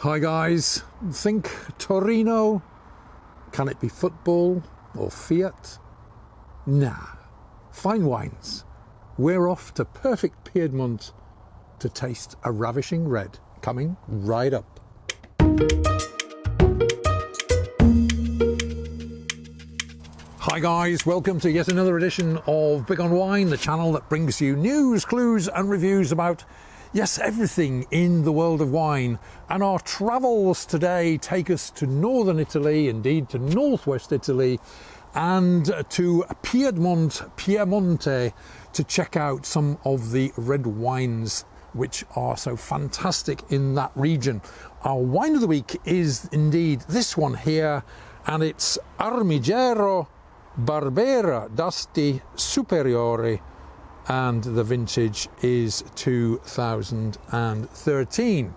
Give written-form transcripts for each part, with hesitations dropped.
Hi guys, think Torino? Can it be football or Fiat? Nah, fine wines. We're off to perfect Piedmont to taste a ravishing red, coming right up. Hi guys, welcome to yet another edition of Big on Wine, the channel that brings you news, clues and reviews about, yes, everything in the world of wine. And our travels today take us to northern Italy, indeed to northwest Italy, and to Piemonte to check out some of the red wines which are so fantastic in that region. Our wine of the week is indeed this one here, and it's Armigero Barbera d'Asti Superiore, and the vintage is 2013.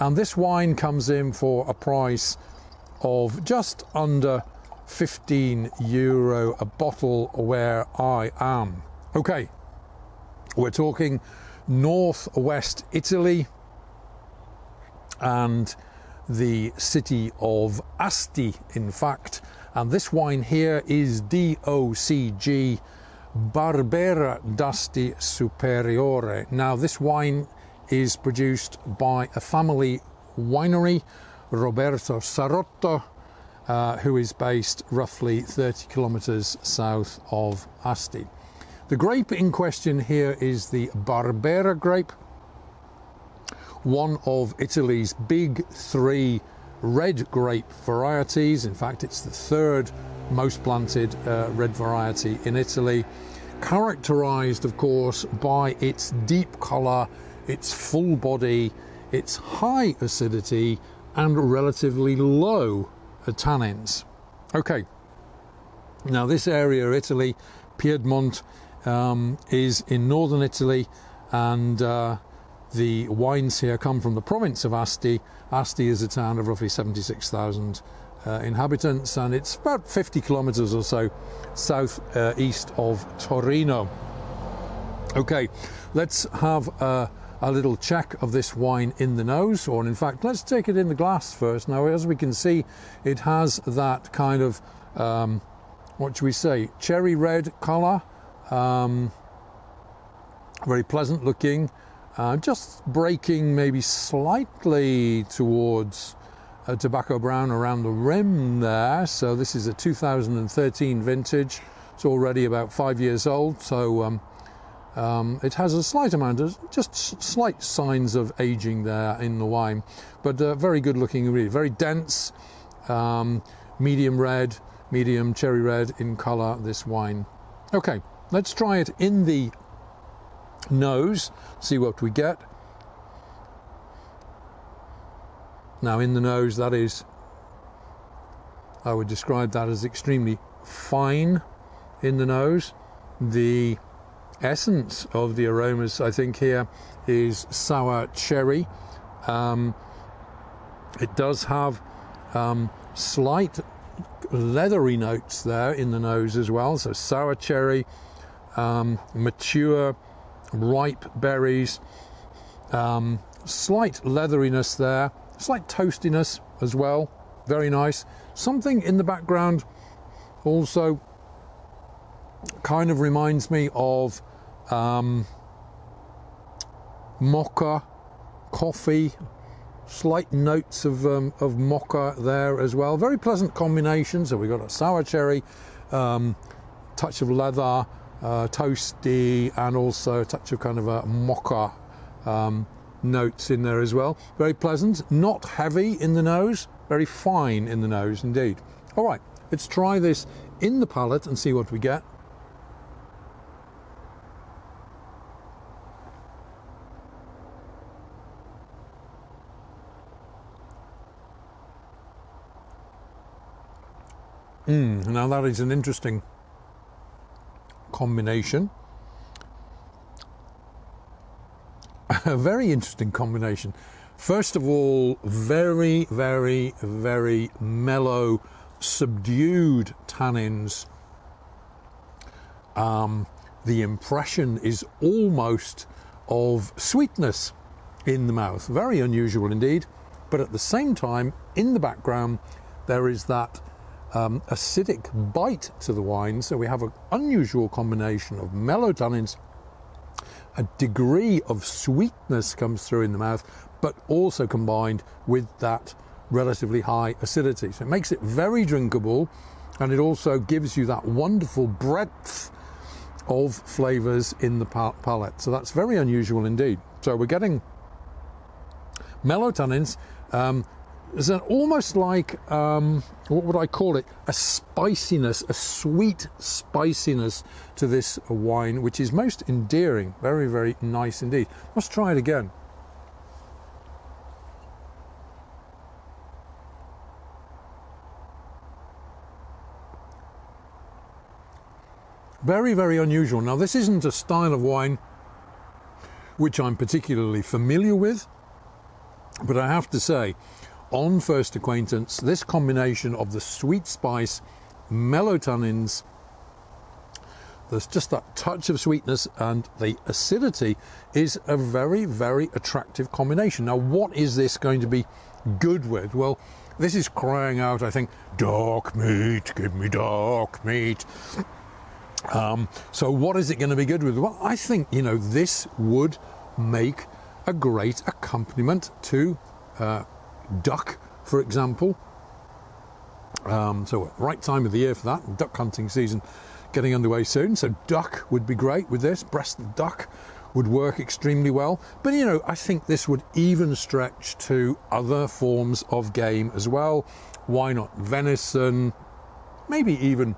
And this wine comes in for a price of just under €15 a bottle where I am. Okay, we're talking northwest Italy and the city of Asti, in fact. And this wine here is DOCG Barbera d'Asti Superiore. Now this wine is produced by a family winery, Roberto Sarotto, who is based roughly 30 kilometers south of Asti. The grape in question here is the Barbera grape, one of Italy's big three red grape varieties. In fact, it's the third most planted red variety in Italy, characterized of course by its deep color, its full body, its high acidity and relatively low tannins. Okay, now this area of Italy, Piedmont, is in northern Italy, and the wines here come from the province of Asti. Asti is a town of roughly 76,000 inhabitants, and it's about 50 kilometers or so south east of Torino. Okay, let's have a little check of this wine in the nose, or in fact let's take it in the glass first. Now, as we can see, it has that kind of what should we say, cherry red color, very pleasant looking, just breaking maybe slightly towards tobacco brown around the rim there. So this is a 2013 vintage. It's already about 5 years old, so it has a slight amount of, just slight signs of aging there in the wine, but very good looking, really very dense, medium red, medium cherry red in color, this wine. Okay, let's try it in the nose, see what we get. Now in the nose, that is, I would describe that as extremely fine in the nose. The essence of the aromas, I think, here is sour cherry. It does have slight leathery notes there in the nose as well, so sour cherry, mature ripe berries, slight leatheriness there, slight toastiness as well, very nice. Something in the background also kind of reminds me of mocca coffee, slight notes of mocca there as well. Very pleasant combination. So we've got a sour cherry, touch of leather, toasty, and also a touch of kind of a mocca notes in there as well. Very pleasant, not heavy in the nose, very fine in the nose indeed. All right, let's try this in the palate and see what we get. Now that is an interesting combination. A very interesting combination. First of all, very, very, very mellow, subdued tannins. The impression is almost of sweetness in the mouth. Very unusual indeed. but at the same time, in the background, there is that acidic bite to the wine. So we have an unusual combination of mellow tannins, a degree of sweetness comes through in the mouth, but also combined with that relatively high acidity. So it makes it very drinkable, and it also gives you that wonderful breadth of flavors in the palate. So that's very unusual indeed. So we're getting mellow tannins. There's an almost like, what would I call it? A spiciness, a sweet spiciness to this wine, which is most endearing. Very, very nice indeed. Let's try it again. Very, very unusual. Now, this isn't a style of wine which I'm particularly familiar with, but I have to say, on first acquaintance, this combination of the sweet spice, mellow tannins, there's just that touch of sweetness, and the acidity is a very, very attractive combination. Now, what is this going to be good with? Well, this is crying out, I think, dark meat, give me dark meat. So what is it going to be good with? Well, I think, you know, this would make a great accompaniment to duck, for example. So right time of the year for that, duck hunting season getting underway soon. So duck would be great with this. Breast of duck would work extremely well. But, you know, I think this would even stretch to other forms of game as well. Why not venison? Maybe even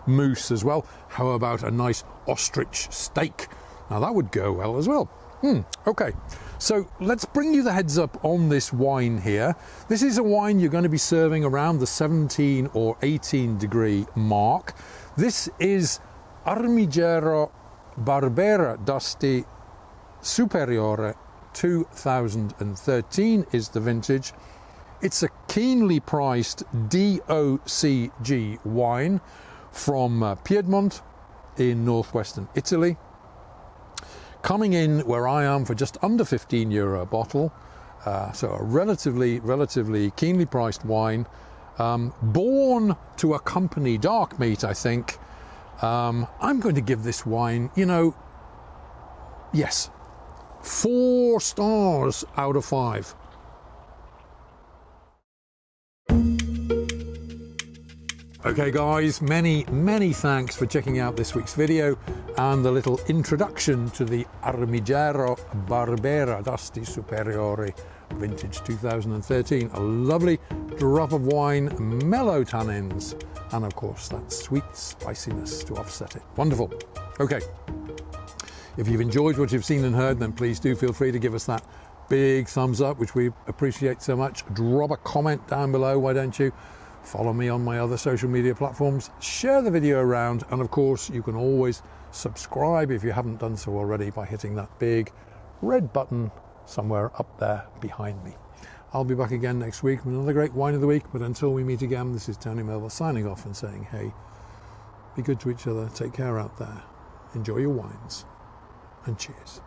moose as well. How about a nice ostrich steak? Now that would go well as well. Okay, so let's bring you the heads up on this wine here. This is a wine you're going to be serving around the 17 or 18 degree mark. This is Armigero Barbera d'Asti Superiore 2013 is the vintage. It's a keenly priced DOCG wine from Piedmont in northwestern Italy. Coming in where I am for just under €15 a bottle. So a relatively keenly priced wine. Born to accompany dark meat, I think. I'm going to give this wine, you know, yes, 4 stars out of 5. Okay guys, many thanks for checking out this week's video and the little introduction to the Armigero Barbera d'Asti Superiore vintage 2013. A lovely drop of wine, mellow tannins, and of course that sweet spiciness to offset it. Wonderful. Okay, if you've enjoyed what you've seen and heard, then please do feel free to give us that big thumbs up, which we appreciate so much. Drop a comment down below, why don't you? Follow me on my other social media platforms, share the video around, and of course you can always subscribe if you haven't done so already by hitting that big red button somewhere up there behind me. I'll be back again next week with another great wine of the week, but until we meet again, this is Tony Melville signing off and saying, hey, be good to each other, take care out there, enjoy your wines, and cheers.